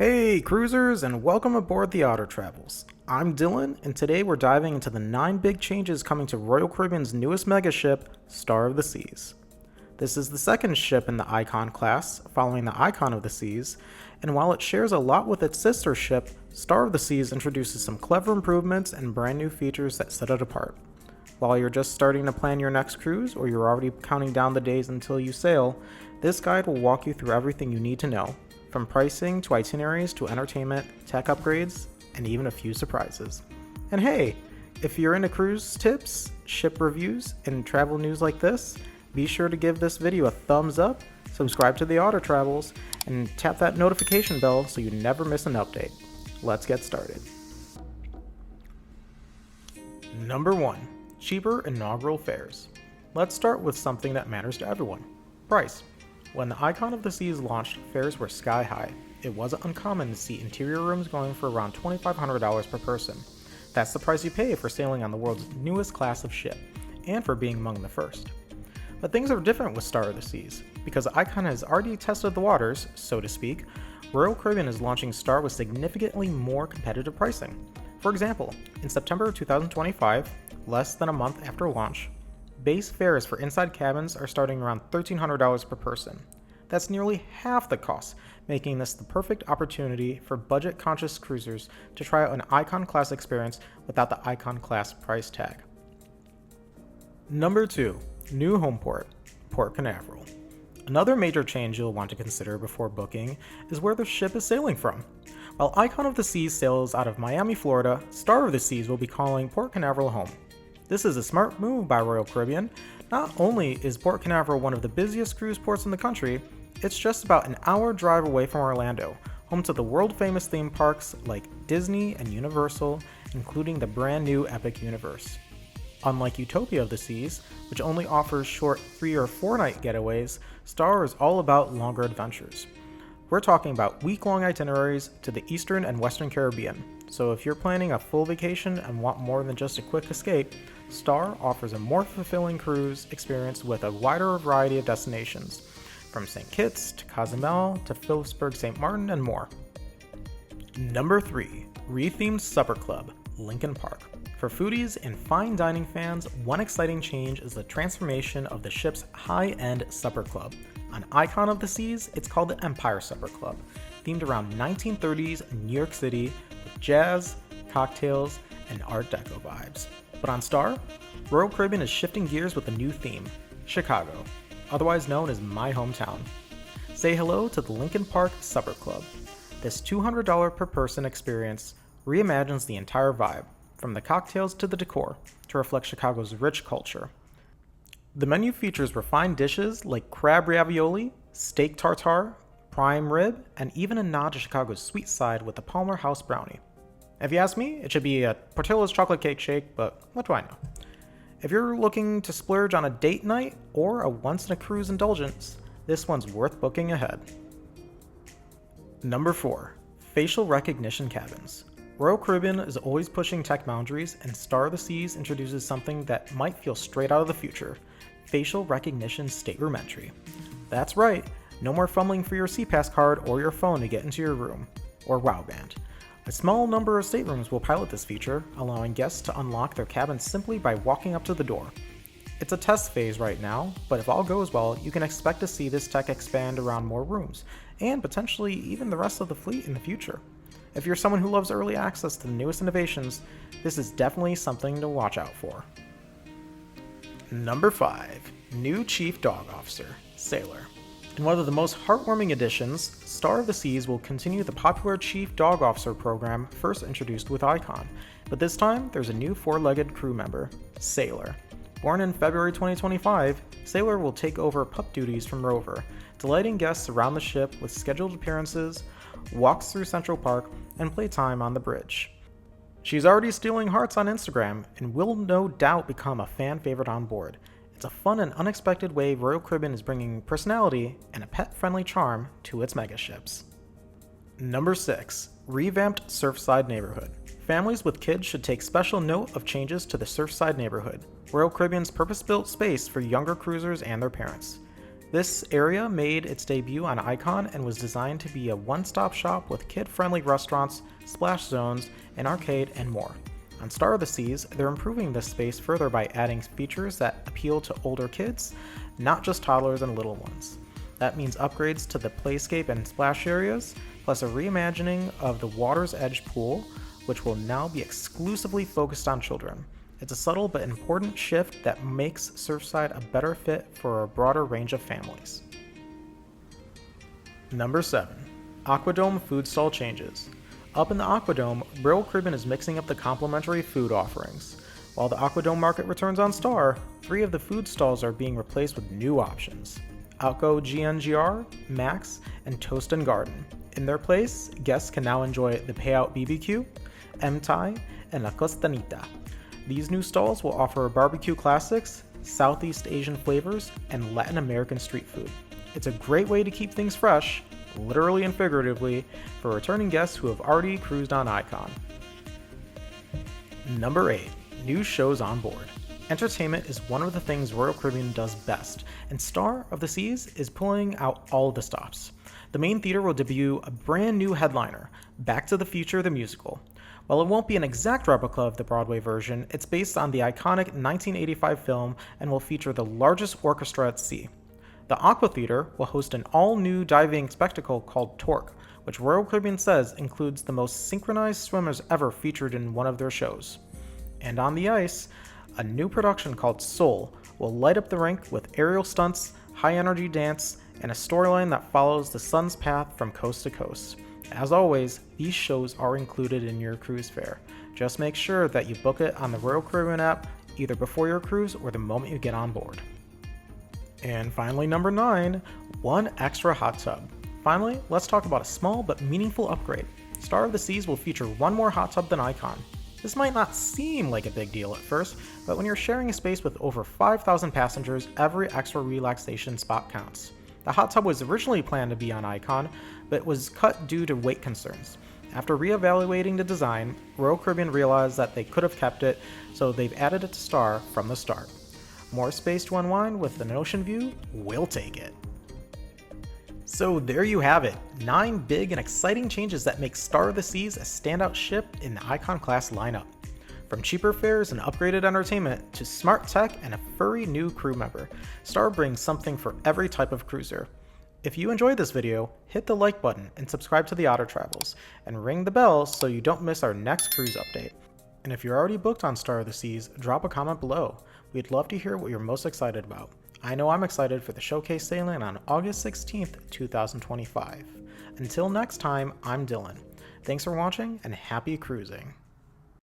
Hey cruisers, and welcome aboard the Otter Travels. I'm Dylan, and today we're diving into the 9 big changes coming to Royal Caribbean's newest megaship, Star of the Seas. This is the second ship in the Icon class, following the Icon of the Seas, and while it shares a lot with its sister ship, Star of the Seas introduces some clever improvements and brand new features that set it apart. While you're just starting to plan your next cruise, or you're already counting down the days until you sail, this guide will walk you through everything you need to know, from pricing to itineraries to entertainment, tech upgrades, and even a few surprises. And hey, if you're into cruise tips, ship reviews, and travel news like this, be sure to give this video a thumbs up, subscribe to the Otter Travels, and tap that notification bell so you never miss an update. Let's get started. Number 1. Cheaper inaugural fares. Let's start with something that matters to everyone: price. When the Icon of the Seas launched, fares were sky high. It wasn't uncommon to see interior rooms going for around $2,500 per person. That's the price you pay for sailing on the world's newest class of ship, and for being among the first. But things are different with Star of the Seas. Because Icon has already tested the waters, so to speak, Royal Caribbean is launching Star with significantly more competitive pricing. For example, in September of 2025, less than a month after launch, base fares for inside cabins are starting around $1,300 per person. That's nearly half the cost, making this the perfect opportunity for budget-conscious cruisers to try out an Icon Class experience without the Icon Class price tag. Number 2. New homeport, Port Canaveral. Another major change you'll want to consider before booking is where the ship is sailing from. While Icon of the Seas sails out of Miami, Florida, Star of the Seas will be calling Port Canaveral home. This is a smart move by Royal Caribbean. Not only is Port Canaveral one of the busiest cruise ports in the country, it's just about an hour drive away from Orlando, home to the world-famous theme parks like Disney and Universal, including the brand new Epic Universe. Unlike Utopia of the Seas, which only offers short 3 or 4 night getaways, Star is all about longer adventures. We're talking about week-long itineraries to the Eastern and Western Caribbean, so if you're planning a full vacation and want more than just a quick escape, Star offers a more fulfilling cruise experience with a wider variety of destinations, from St. Kitts to Cozumel to Phillipsburg, St. Martin, and more. Number 3. Rethemed Supper Club, Lincoln Park. For foodies and fine dining fans, one exciting change is the transformation of the ship's high-end supper club. On Icon of the Seas, it's called the Empire Supper Club, themed around 1930s New York City with jazz, cocktails, and Art Deco vibes. But on Star, Royal Caribbean is shifting gears with a new theme: Chicago, otherwise known as my hometown. Say hello to the Lincoln Park Supper Club. This $200 per person experience reimagines the entire vibe, from the cocktails to the decor, to reflect Chicago's rich culture. The menu features refined dishes like crab ravioli, steak tartare, prime rib, and even a nod to Chicago's sweet side with the Palmer House brownie. If you ask me, it should be a Portillo's chocolate cake shake, but what do I know? If you're looking to splurge on a date night or a once-in-a-cruise indulgence, this one's worth booking ahead. Number 4. Facial recognition cabins. Royal Caribbean is always pushing tech boundaries, and Star of the Seas introduces something that might feel straight out of the future: facial recognition stateroom entry. That's right, no more fumbling for your SeaPass card or your phone to get into your room, or WOW band. A small number of staterooms will pilot this feature, allowing guests to unlock their cabins simply by walking up to the door. It's a test phase right now, but if all goes well, you can expect to see this tech expand around more rooms, and potentially even the rest of the fleet in the future. If you're someone who loves early access to the newest innovations, this is definitely something to watch out for. Number 5. New Chief Dog Officer, Sailor. In one of the most heartwarming additions, Star of the Seas will continue the popular Chief Dog Officer program first introduced with Icon, but this time there's a new 4-legged crew member, Sailor. Born in February 2025, Sailor will take over pup duties from Rover, delighting guests around the ship with scheduled appearances, walks through Central Park, and playtime on the bridge. She's already stealing hearts on Instagram and will no doubt become a fan favorite on board. It's a fun and unexpected way Royal Caribbean is bringing personality and a pet-friendly charm to its megaships. Number 6. Revamped Surfside Neighborhood. Families with kids should take special note of changes to the Surfside Neighborhood, Royal Caribbean's purpose-built space for younger cruisers and their parents. This area made its debut on Icon and was designed to be a one-stop shop with kid-friendly restaurants, splash zones, an arcade, and more. On Star of the Seas, they're improving this space further by adding features that appeal to older kids, not just toddlers and little ones. That means upgrades to the playscape and splash areas, plus a reimagining of the Water's Edge pool, which will now be exclusively focused on children. It's a subtle but important shift that makes Surfside a better fit for a broader range of families. Number 7. Aquadome food stall changes. Up in the Aquadome, Royal Caribbean is mixing up the complimentary food offerings. While the Aquadome market returns on Star, 3 of the food stalls are being replaced with new options: Outgo GNGR, Max, and Toast and Garden. In their place, guests can now enjoy the Payout BBQ, M-Thai, and La Costanita. These new stalls will offer barbecue classics, Southeast Asian flavors, and Latin American street food. It's a great way to keep things fresh, literally and figuratively, for returning guests who have already cruised on Icon. Number 8. New shows on board. Entertainment is one of the things Royal Caribbean does best, and Star of the Seas is pulling out all the stops. The main theater will debut a brand new headliner, Back to the Future the Musical. While it won't be an exact replica of the Broadway version, it's based on the iconic 1985 film and will feature the largest orchestra at sea. The Aqua Theater will host an all-new diving spectacle called Torque, which Royal Caribbean says includes the most synchronized swimmers ever featured in one of their shows. And on the ice, a new production called Soul will light up the rink with aerial stunts, high-energy dance, and a storyline that follows the sun's path from coast to coast. As always, these shows are included in your cruise fare. Just make sure that you book it on the Royal Caribbean app either before your cruise or the moment you get on board. And finally, number 9, one extra hot tub. Finally, let's talk about a small but meaningful upgrade. Star of the Seas will feature one more hot tub than Icon. This might not seem like a big deal at first, but when you're sharing a space with over 5,000 passengers, every extra relaxation spot counts. The hot tub was originally planned to be on Icon, but was cut due to weight concerns. After reevaluating the design, Royal Caribbean realized that they could have kept it, so they've added it to Star from the start. More space to unwind with an ocean view? We'll take it. So there you have it, 9 big and exciting changes that make Star of the Seas a standout ship in the Icon class lineup. From cheaper fares and upgraded entertainment to smart tech and a furry new crew member, Star brings something for every type of cruiser. If you enjoyed this video, hit the like button and subscribe to the Otter Travels, and ring the bell so you don't miss our next cruise update. And if you're already booked on Star of the Seas, drop a comment below. We'd love to hear what you're most excited about. I know I'm excited for the showcase sailing on August 16th, 2025. Until next time, I'm Dylan. Thanks for watching and happy cruising.